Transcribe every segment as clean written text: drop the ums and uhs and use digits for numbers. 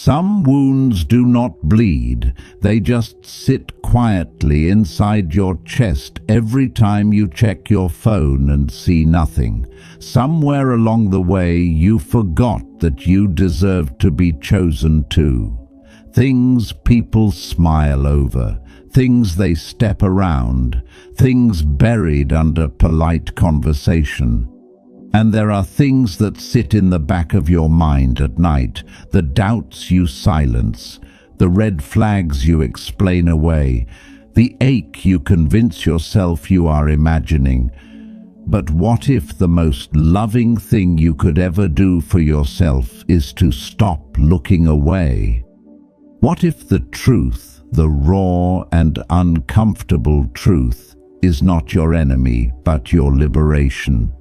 Some wounds do not bleed, they just sit quietly inside your chest every time you check your phone and see nothing. Somewhere along the way you forgot that you deserve to be chosen too. Things people smile over, things they step around, things buried under polite conversation. And there are things that sit in the back of your mind at night, the doubts you silence, the red flags you explain away, the ache you convince yourself you are imagining. But what if the most loving thing you could ever do for yourself is to stop looking away? What if the truth, the raw and uncomfortable truth, is not your enemy but your liberation?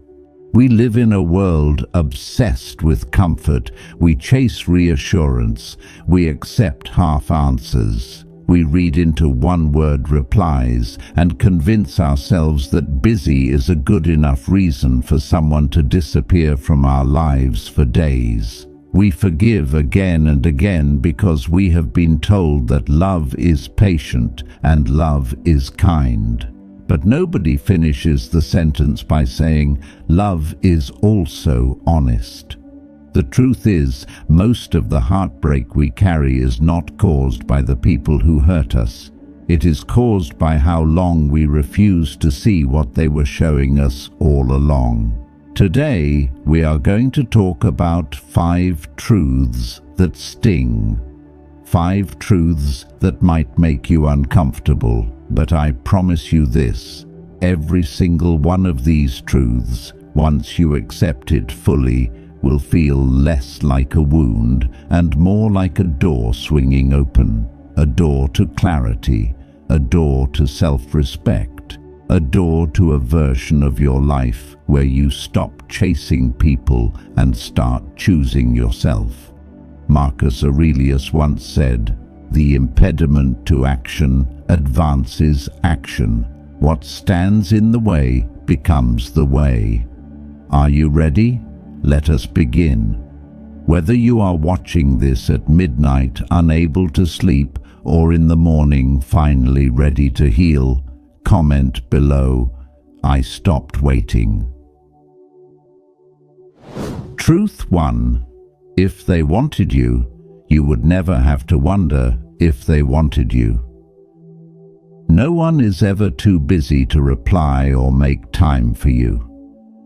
We live in a world obsessed with comfort. We chase reassurance. We accept half answers. We read into one-word replies and convince ourselves that busy is a good enough reason for someone to disappear from our lives for days. We forgive again and again because we have been told that love is patient and love is kind. But nobody finishes the sentence by saying, love is also honest. The truth is, most of the heartbreak we carry is not caused by the people who hurt us. It is caused by how long we refuse to see what they were showing us all along. Today, we are going to talk about 5 truths that sting. 5 truths that might make you uncomfortable. But I promise you this, every single one of these truths, once you accept it fully, will feel less like a wound and more like a door swinging open, a door to clarity, a door to self-respect, a door to a version of your life where you stop chasing people and start choosing yourself. Marcus Aurelius once said, "The impediment to action advances action. What stands in the way becomes the way." Are you ready? Let us begin. Whether you are watching this at midnight, unable to sleep, or in the morning, finally ready to heal, comment below, "I stopped waiting." Truth 1. If they wanted you, you would never have to wonder if they wanted you. No one is ever too busy to reply or make time for you.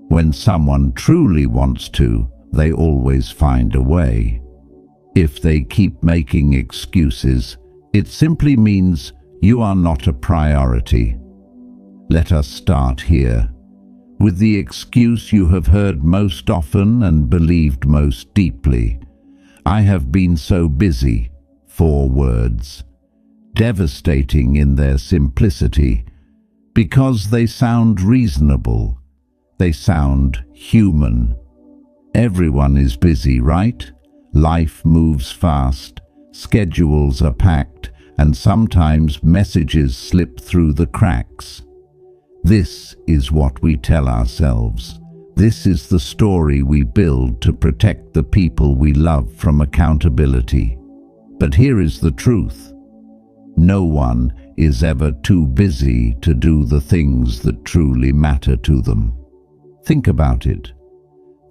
When someone truly wants to, they always find a way. If they keep making excuses, it simply means you are not a priority. Let us start here, with the excuse you have heard most often and believed most deeply. "I have been so busy." 4 words, devastating in their simplicity, because they sound reasonable. They sound human. Everyone is busy, right? Life moves fast, schedules are packed, and sometimes messages slip through the cracks. This is what we tell ourselves. This is the story we build to protect the people we love from accountability. But here is the truth. No one is ever too busy to do the things that truly matter to them. Think about it.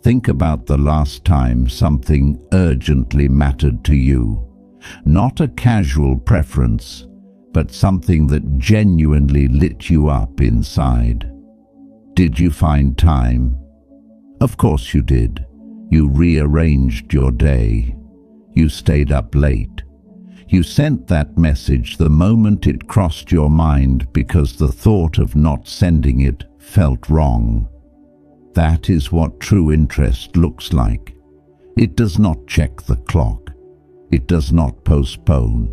Think about the last time something urgently mattered to you. Not a casual preference, but something that genuinely lit you up inside. Did you find time? Of course you did. You rearranged your day. You stayed up late. You sent that message the moment it crossed your mind because the thought of not sending it felt wrong. That is what true interest looks like. It does not check the clock. It does not postpone.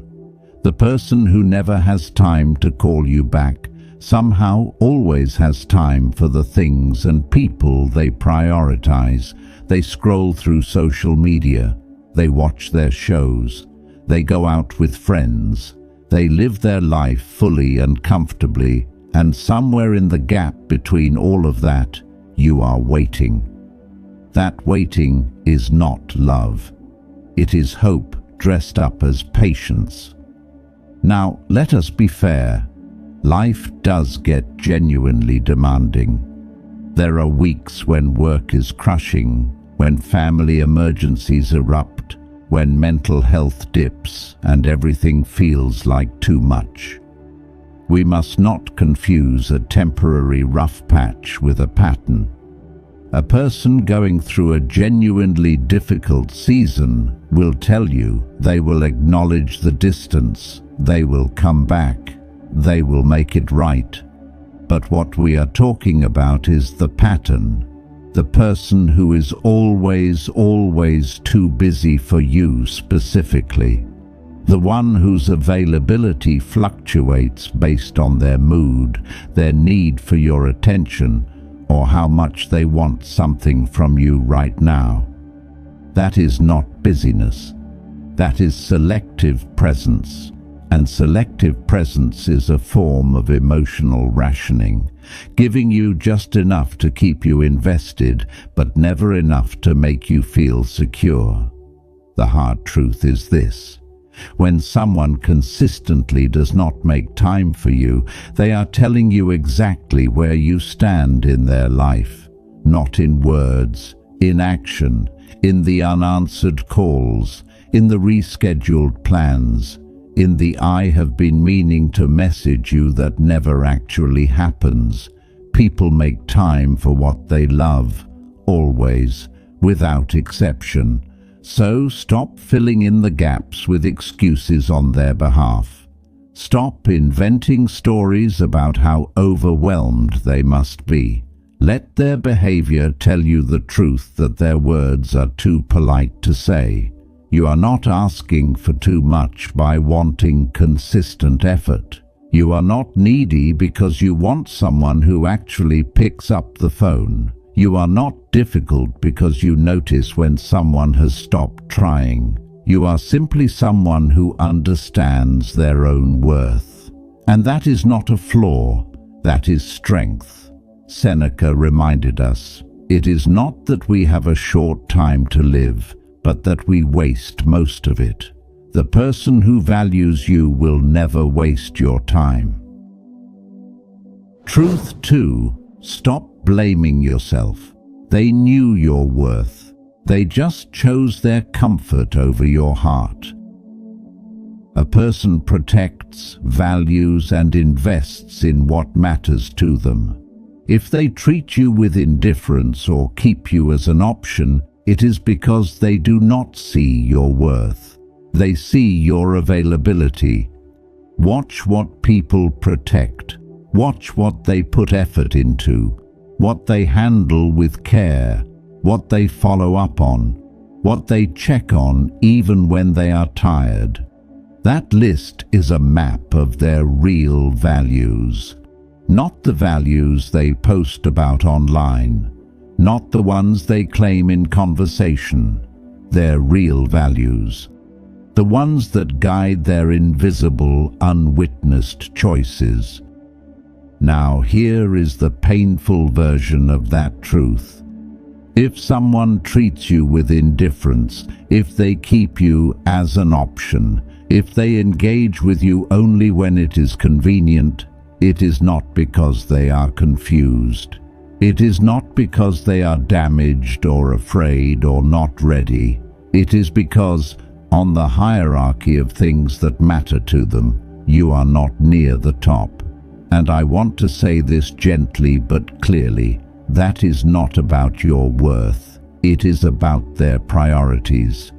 The person who never has time to call you back somehow always has time for the things and people they prioritize. They scroll through social media. They watch their shows. They go out with friends. They live their life fully and comfortably, and somewhere in the gap between all of that, you are waiting. That waiting is not love. It is hope dressed up as patience. Now, let us be fair. Life does get genuinely demanding. There are weeks when work is crushing, when family emergencies erupt, when mental health dips and everything feels like too much. We must not confuse a temporary rough patch with a pattern. A person going through a genuinely difficult season will tell you, they will acknowledge the distance, they will come back, they will make it right. But what we are talking about is the pattern. The person who is always too busy for you specifically. The one whose availability fluctuates based on their mood, their need for your attention, or how much they want something from you right now. That is not busyness. That is selective presence. And selective presence is a form of emotional rationing, giving you just enough to keep you invested, but never enough to make you feel secure. The hard truth is this: when someone consistently does not make time for you, they are telling you exactly where you stand in their life, not in words, in action, in the unanswered calls, in the rescheduled plans, in the "I have been meaning to message you" that never actually happens. People make time for what they love, always, without exception. So stop filling in the gaps with excuses on their behalf. Stop inventing stories about how overwhelmed they must be. Let their behavior tell you the truth, that their words are too polite to say. You are not asking for too much by wanting consistent effort. You are not needy because you want someone who actually picks up the phone. You are not difficult because you notice when someone has stopped trying. You are simply someone who understands their own worth. And that is not a flaw, that is strength. Seneca reminded us, it is not that we have a short time to live, but that we waste most of it. The person who values you will never waste your time. Truth 2. Stop blaming yourself. They knew your worth. They just chose their comfort over your heart. A person protects, values, and invests in what matters to them. If they treat you with indifference or keep you as an option, it is because they do not see your worth. They see your availability. Watch what people protect. Watch what they put effort into, what they handle with care, what they follow up on, what they check on even when they are tired. That list is a map of their real values, not the values they post about online. Not the ones they claim in conversation, their real values. The ones that guide their invisible, unwitnessed choices. Now here is the painful version of that truth. If someone treats you with indifference, if they keep you as an option, if they engage with you only when it is convenient, it is not because they are confused. It is not because they are damaged or afraid or not ready. It is because, on the hierarchy of things that matter to them, you are not near the top. And I want to say this gently but clearly, that is not about your worth. It is about their priorities.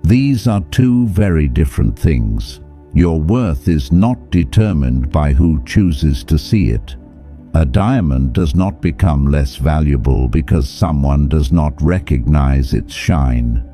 These are two very different things. Your worth is not determined by who chooses to see it. A diamond does not become less valuable because someone does not recognize its shine.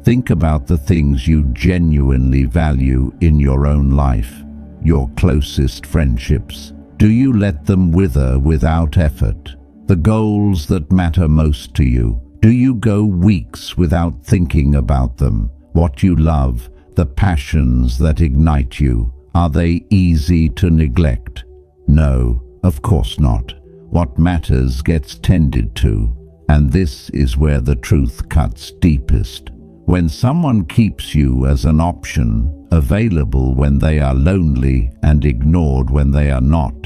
Think about the things you genuinely value in your own life, your closest friendships. Do you let them wither without effort? The goals that matter most to you, do you go weeks without thinking about them? What you love, the passions that ignite you, are they easy to neglect? No. Of course not. What matters gets tended to, and this is where the truth cuts deepest. When someone keeps you as an option, available when they are lonely and ignored when they are not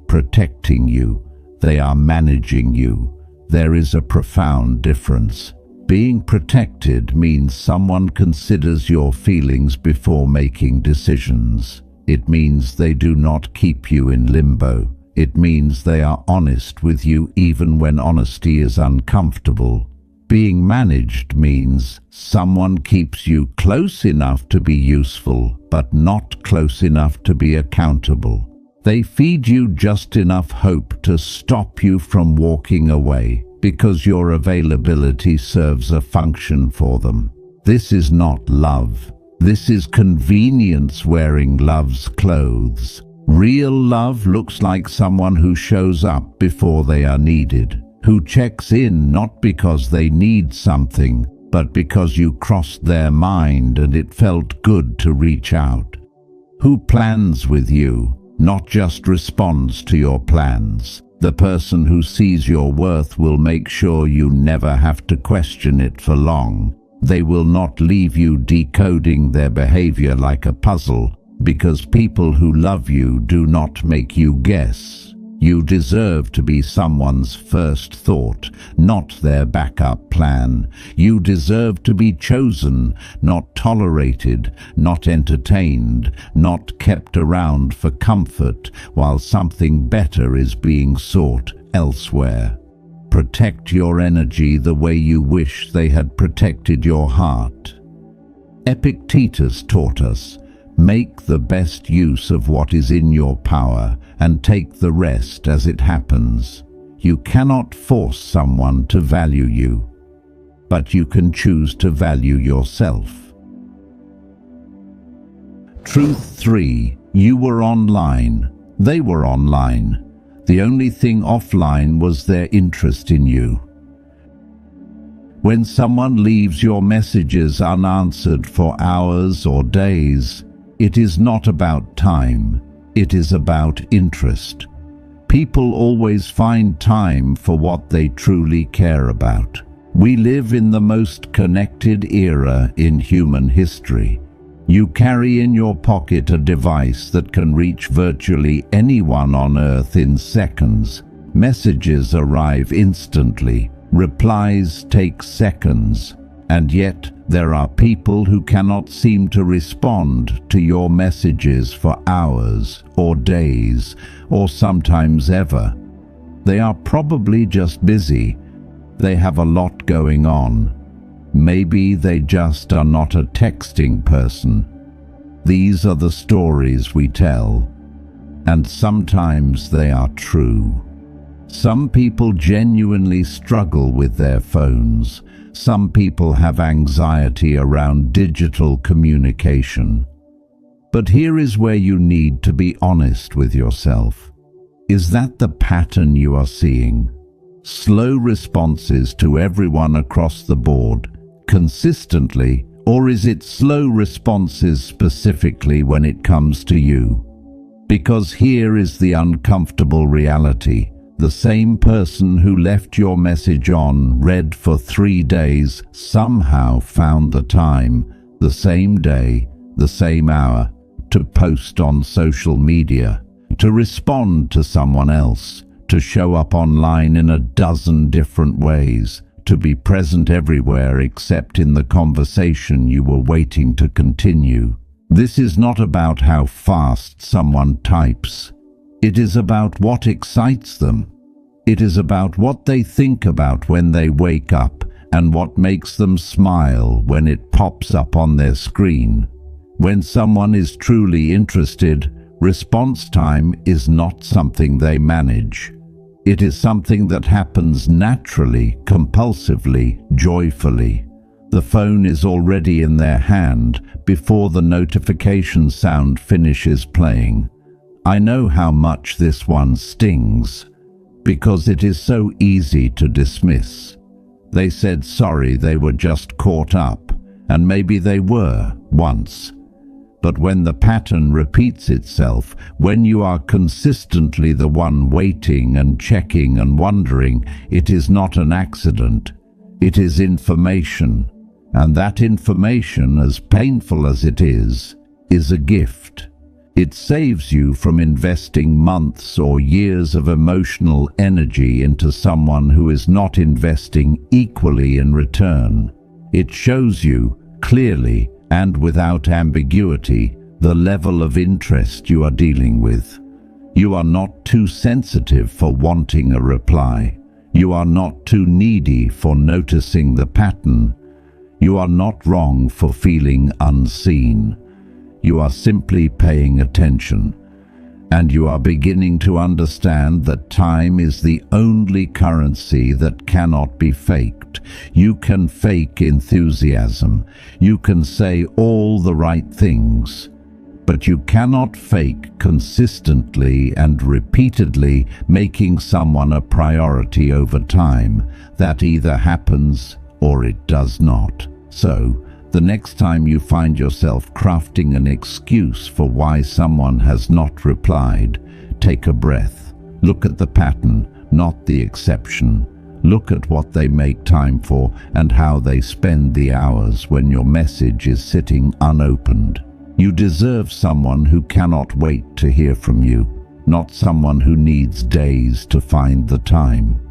protecting you, they are managing you. There is a profound difference. Being protected means someone considers your feelings before making decisions. It means they do not keep you in limbo. It means they are honest with you even when honesty is uncomfortable. Being managed means someone keeps you close enough to be useful, but not close enough to be accountable. They feed you just enough hope to stop you from walking away, because your availability serves a function for them. This is not love. This is convenience wearing love's clothes. Real love looks like someone who shows up before they are needed, who checks in not because they need something, but because you crossed their mind and it felt good to reach out. Who plans with you, not just responds to your plans. The person who sees your worth will make sure you never have to question it for long. They will not leave you decoding their behavior like a puzzle, because people who love you do not make you guess. You deserve to be someone's first thought, not their backup plan. You deserve to be chosen, not tolerated, not entertained, not kept around for comfort while something better is being sought elsewhere. Protect your energy the way you wish they had protected your heart. Epictetus taught us, make the best use of what is in your power and take the rest as it happens. You cannot force someone to value you, but you can choose to value yourself. Truth 3. You were online. They were online. The only thing offline was their interest in you. When someone leaves your messages unanswered for hours or days, it is not about time, it is about interest. People always find time for what they truly care about. We live in the most connected era in human history. You carry in your pocket a device that can reach virtually anyone on Earth in seconds. Messages arrive instantly, replies take seconds, and yet there are people who cannot seem to respond to your messages for hours or days or sometimes ever. They are probably just busy. They have a lot going on. Maybe they just are not a texting person. These are the stories we tell, and sometimes they are true. Some people genuinely struggle with their phones. Some people have anxiety around digital communication. But here is where you need to be honest with yourself. Is that the pattern you are seeing? Slow responses to everyone across the board, consistently, or is it slow responses specifically when it comes to you? Because here is the uncomfortable reality. The same person who left your message on read for 3 days somehow found the time, the same day, the same hour, to post on social media, to respond to someone else, to show up online in a dozen different ways, to be present everywhere except in the conversation you were waiting to continue. This is not about how fast someone types. It is about what excites them. It is about what they think about when they wake up and what makes them smile when it pops up on their screen. When someone is truly interested, response time is not something they manage. It is something that happens naturally, compulsively, joyfully. The phone is already in their hand before the notification sound finishes playing. I know how much this one stings, because it is so easy to dismiss. They said sorry, they were just caught up, and maybe they were, once. But when the pattern repeats itself, when you are consistently the one waiting and checking and wondering, it is not an accident. It is information. And that information, as painful as it is a gift. It saves you from investing months or years of emotional energy into someone who is not investing equally in return. It shows you clearly and without ambiguity the level of interest you are dealing with. You are not too sensitive for wanting a reply. You are not too needy for noticing the pattern. You are not wrong for feeling unseen. You are simply paying attention, and you are beginning to understand that time is the only currency that cannot be faked. You can fake enthusiasm. You can say all the right things, but you cannot fake consistently and repeatedly making someone a priority over time. That either happens or it does not. So, the next time you find yourself crafting an excuse for why someone has not replied, take a breath. Look at the pattern, not the exception. Look at what they make time for and how they spend the hours when your message is sitting unopened. You deserve someone who cannot wait to hear from you, not someone who needs days to find the time.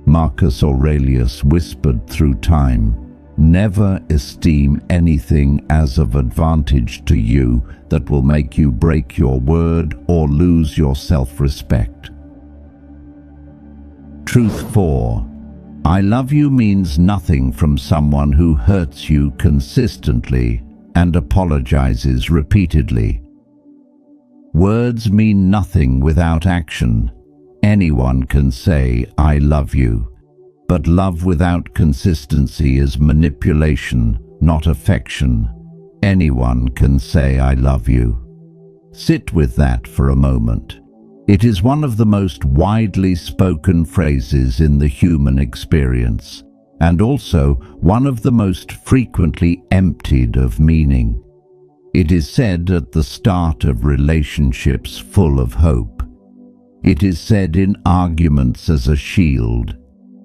Marcus Aurelius whispered through time, "Never esteem anything as of advantage to you that will make you break your word or lose your self-respect." Truth 4. I love you means nothing from someone who hurts you consistently and apologizes repeatedly. Words mean nothing without action. Anyone can say, "I love you." But love without consistency is manipulation, not affection. Anyone can say, "I love you." Sit with that for a moment. It is one of the most widely spoken phrases in the human experience, and also one of the most frequently emptied of meaning. It is said at the start of relationships full of hope. It is said in arguments as a shield.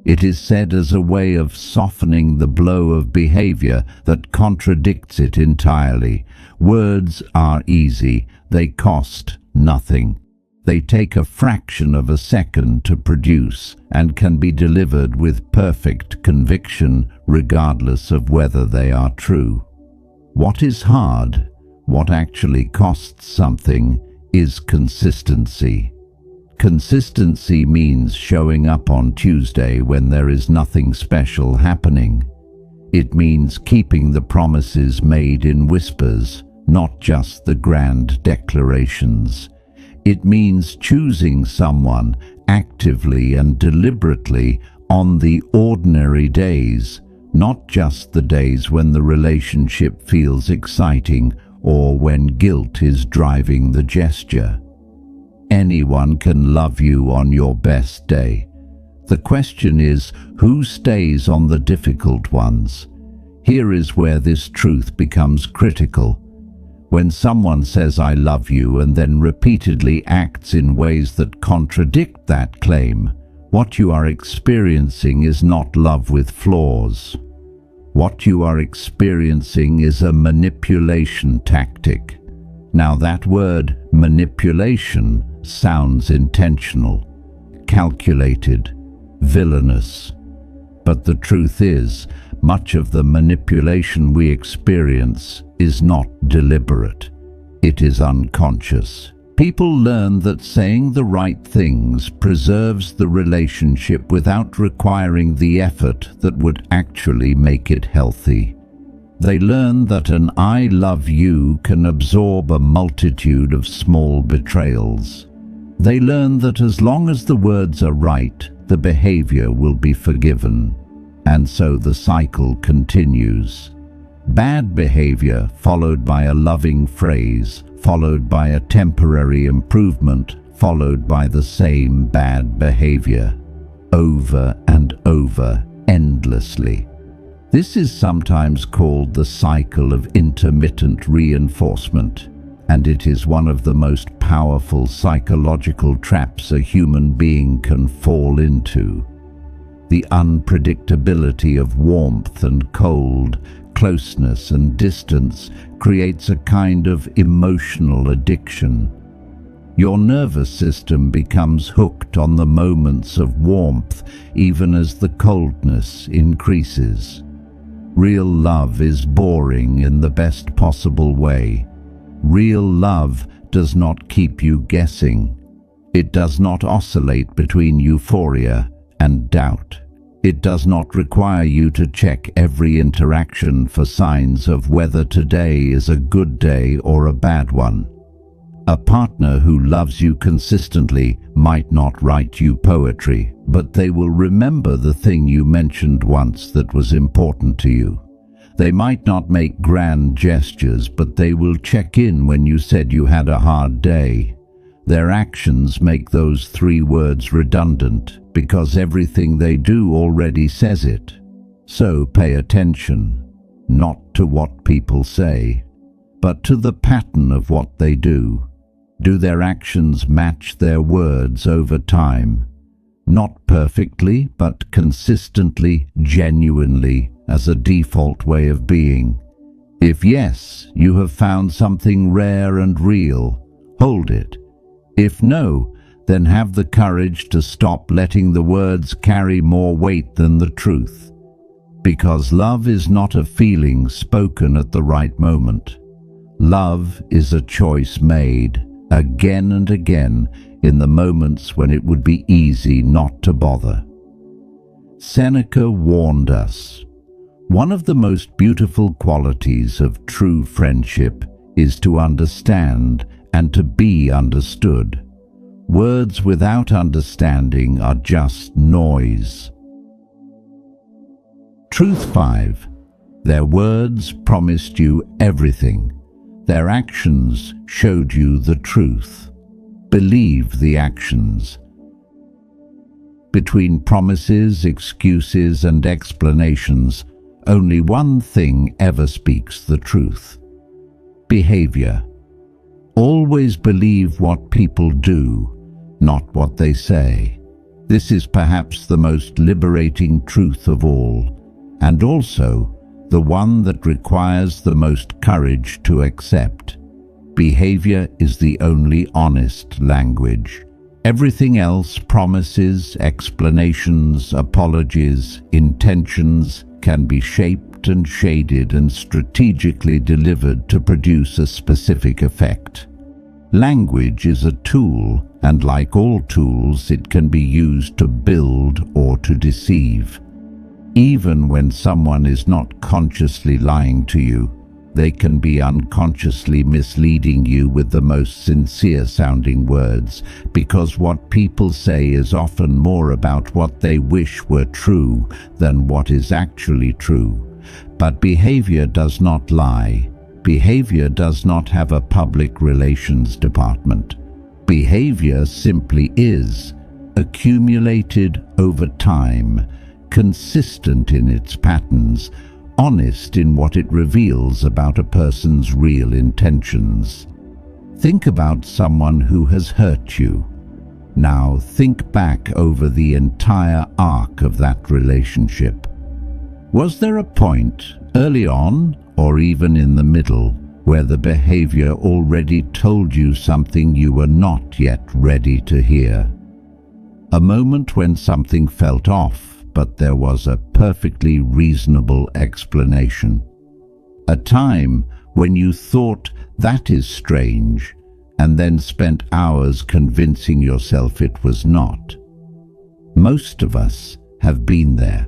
It is said as a way of softening the blow of behavior that contradicts it entirely. Words are easy. They cost nothing. They take a fraction of a second to produce and can be delivered with perfect conviction, regardless of whether they are true. What is hard, what actually costs something, is consistency. Consistency means showing up on Tuesday when there is nothing special happening. It means keeping the promises made in whispers, not just the grand declarations. It means choosing someone actively and deliberately on the ordinary days, not just the days when the relationship feels exciting or when guilt is driving the gesture. Anyone can love you on your best day. The question is, who stays on the difficult ones? Here is where this truth becomes critical. When someone says "I love you" and then repeatedly acts in ways that contradict that claim, what you are experiencing is not love with flaws. What you are experiencing is a manipulation tactic. Now that word, manipulation, sounds intentional, calculated, villainous. But the truth is, much of the manipulation we experience is not deliberate. It is unconscious. People learn that saying the right things preserves the relationship without requiring the effort that would actually make it healthy. They learn that an "I love you" can absorb a multitude of small betrayals. They learn that as long as the words are right, the behavior will be forgiven. And so the cycle continues. Bad behavior followed by a loving phrase, followed by a temporary improvement, followed by the same bad behavior. Over and over, endlessly. This is sometimes called the cycle of intermittent reinforcement, and it is one of the most powerful psychological traps a human being can fall into. The unpredictability of warmth and cold, closeness and distance creates a kind of emotional addiction. Your nervous system becomes hooked on the moments of warmth even as the coldness increases. Real love is boring in the best possible way. Real love does not keep you guessing. It does not oscillate between euphoria and doubt. It does not require you to check every interaction for signs of whether today is a good day or a bad one. A partner who loves you consistently might not write you poetry, but they will remember the thing you mentioned once that was important to you. They might not make grand gestures, but they will check in when you said you had a hard day. Their actions make those 3 words redundant because everything they do already says it. So pay attention, not to what people say, but to the pattern of what they do. Do their actions match their words over time? Not perfectly, but consistently, genuinely, as a default way of being. If yes, you have found something rare and real. Hold it. If no, then have the courage to stop letting the words carry more weight than the truth. Because love is not a feeling spoken at the right moment. Love is a choice made again and again in the moments when it would be easy not to bother. Seneca warned us, one of the most beautiful qualities of true friendship is to understand and to be understood. Words without understanding are just noise. Truth 5. Their words promised you everything. Their actions showed you the truth. Believe the actions. Between promises, excuses, and explanations, only one thing ever speaks the truth: behavior. Always believe what people do, not what they say. This is perhaps the most liberating truth of all, and also the one that requires the most courage to accept. Behavior is the only honest language. Everything else, promises, explanations, apologies, intentions, can be shaped and shaded and strategically delivered to produce a specific effect. Language is a tool, and like all tools, it can be used to build or to deceive. Even when someone is not consciously lying to you, they can be unconsciously misleading you with the most sincere-sounding words, because what people say is often more about what they wish were true than what is actually true. But behavior does not lie. Behavior does not have a public relations department. Behavior simply is, accumulated over time, consistent in its patterns, honest in what it reveals about a person's real intentions. Think about someone who has hurt you. Now think back over the entire arc of that relationship. Was there a point, early on, or even in the middle, where the behavior already told you something you were not yet ready to hear? A moment when something felt off, but there was a perfectly reasonable explanation. A time when you thought, that is strange, and then spent hours convincing yourself it was not. Most of us have been there.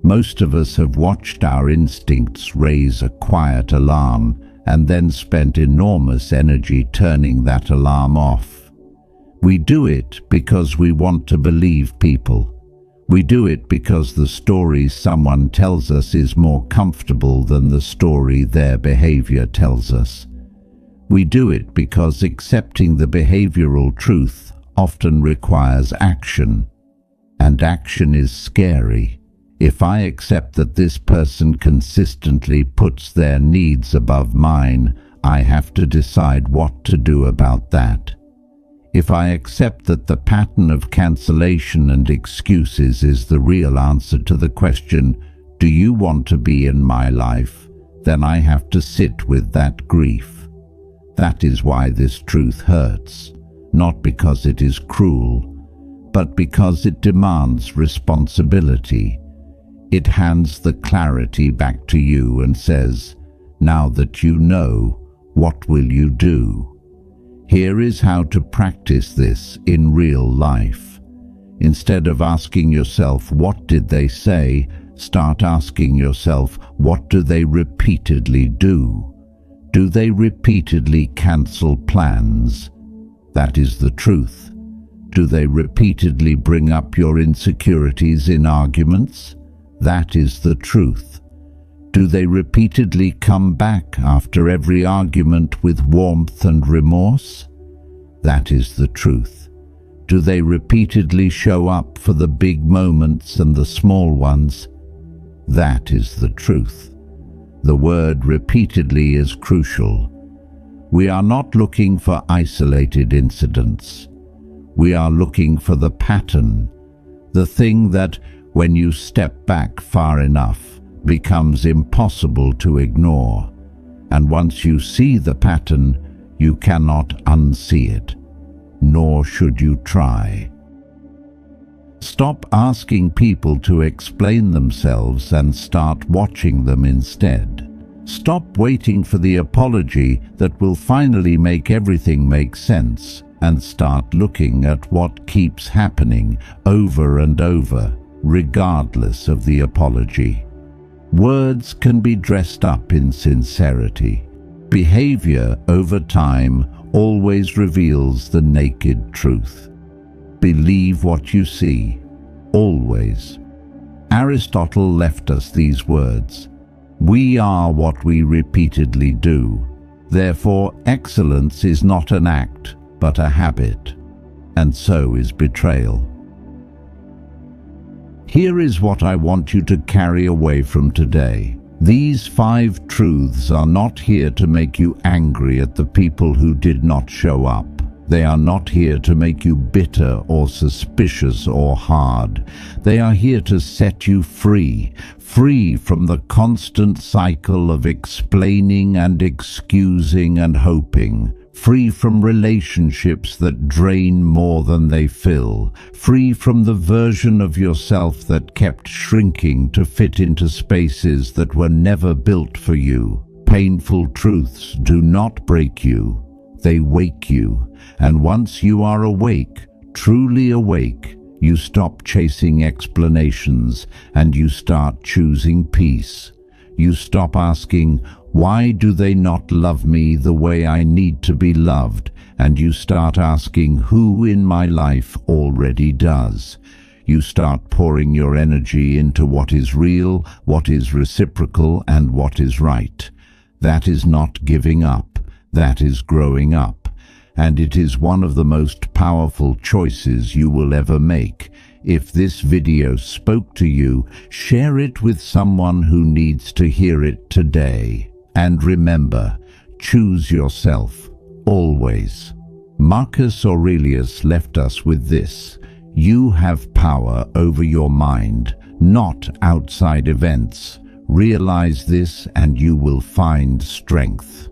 Most of us have watched our instincts raise a quiet alarm and then spent enormous energy turning that alarm off. We do it because we want to believe people. We do it because the story someone tells us is more comfortable than the story their behavior tells us. We do it because accepting the behavioral truth often requires action, and action is scary. If I accept that this person consistently puts their needs above mine, I have to decide what to do about that. If I accept that the pattern of cancellation and excuses is the real answer to the question, Do you want to be in my life? Then I have to sit with that grief. That is why this truth hurts, not because it is cruel, but because it demands responsibility. It hands the clarity back to you and says, now that you know, what will you do? Here is how to practice this in real life. Instead of asking yourself, what did they say? Start asking yourself, what do they repeatedly do? Do they repeatedly cancel plans? That is the truth. Do they repeatedly bring up your insecurities in arguments? That is the truth. Do they repeatedly come back after every argument with warmth and remorse? That is the truth. Do they repeatedly show up for the big moments and the small ones? That is the truth. The word repeatedly is crucial. We are not looking for isolated incidents. We are looking for the pattern, the thing that, when you step back far enough, becomes impossible to ignore. And once you see the pattern, you cannot unsee it, nor should you try. Stop asking people to explain themselves and start watching them instead. Stop waiting for the apology that will finally make everything make sense, and start looking at what keeps happening over and over, regardless of the apology. Words can be dressed up in sincerity. Behavior over time always reveals the naked truth. Believe what you see, always. Aristotle left us these words. We are what we repeatedly do. Therefore, excellence is not an act, but a habit. And so is betrayal. Here is what I want you to carry away from today. These 5 truths are not here to make you angry at the people who did not show up. They are not here to make you bitter or suspicious or hard. They are here to set you free, free from the constant cycle of explaining and excusing and hoping, free from relationships that drain more than they fill, free from the version of yourself that kept shrinking to fit into spaces that were never built for you. Painful truths do not break you. They wake you, and once you are awake, truly awake, you stop chasing explanations and you start choosing peace. You stop asking, why do they not love me the way I need to be loved? And you start asking, who in my life already does? You start pouring your energy into what is real, what is reciprocal, and what is right. That is not giving up. That is growing up, and it is one of the most powerful choices you will ever make. If this video spoke to you, share it with someone who needs to hear it today. And remember, choose yourself, always. Marcus Aurelius left us with this: you have power over your mind, not outside events. Realize this and you will find strength.